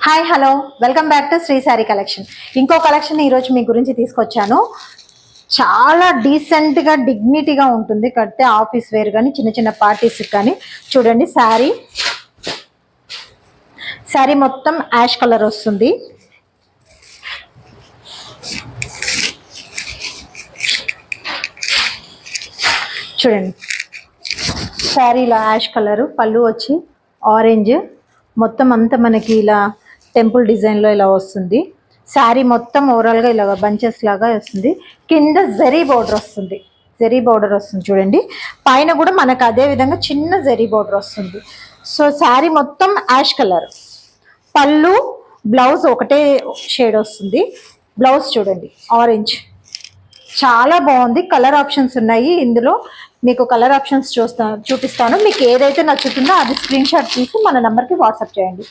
Hi hello welcome back to Shri sari collection. ఇంకో collection ఈరోజు మీ గురించి తీసుకొచ్చాను. చాలా డీసెంట్గా డిగ్నిటీగా ఉంటుంది. కడితే ఆఫీస్ వేర్ కానీ చిన్న చిన్న పార్టీస్కి కానీ. చూడండి శారీ మొత్తం యాష్ కలర్ వస్తుంది. చూడండి శారీలో యాష్ కలరు, పళ్ళు వచ్చి ఆరెంజ్, మొత్తం అంతా మనకి ఇలా టెంపుల్ డిజైన్లో ఇలా వస్తుంది. శారీ మొత్తం ఓవరాల్గా ఇలా బంచెస్ లాగా వస్తుంది. కింద జరీ బోర్డర్ వస్తుంది. జరీ బోర్డర్ వస్తుంది చూడండి. పైన కూడా మనకు అదే విధంగా చిన్న జరీ బోర్డర్ వస్తుంది. సో శారీ మొత్తం యాష్ కలర్, పళ్ళు బ్లౌజ్ ఒకటే షేడ్ వస్తుంది. బ్లౌజ్ చూడండి ఆరెంజ్, చాలా బాగుంది. కలర్ ఆప్షన్స్ ఉన్నాయి ఇందులో. మీకు కలర్ ఆప్షన్స్ చూపిస్తాను. మీకు ఏదైతే నచ్చుతుందో అది స్క్రీన్ షాట్ తీసి మన నెంబర్కి వాట్సాప్ చేయండి.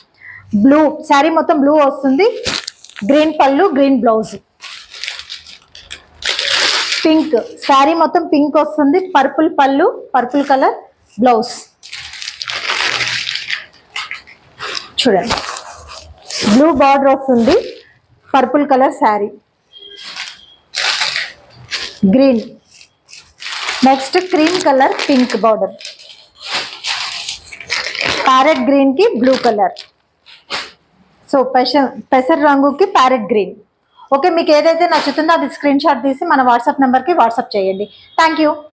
బ్లూ శారీ మొత్తం బ్లూ వస్తుంది. గ్రీన్ పళ్ళు, గ్రీన్ బ్లౌజ్. పింక్ శారీ మొత్తం పింక్ వస్తుంది. పర్పుల్ పళ్ళు, పర్పుల్ కలర్ బ్లౌజ్. చూడండి బ్లూ బార్డర్ వస్తుంది. Purple colour sari, green. Next cream colour pink border, parrot green కి బ్లూ కలర్. సో పెసర్ రంగుకి ప్యారెట్ గ్రీన్. ఓకే, మీకు ఏదైతే నచ్చుతుందో అది స్క్రీన్ షాట్ తీసి మన వాట్సాప్ నెంబర్కి వాట్సాప్ చేయండి. Thank you.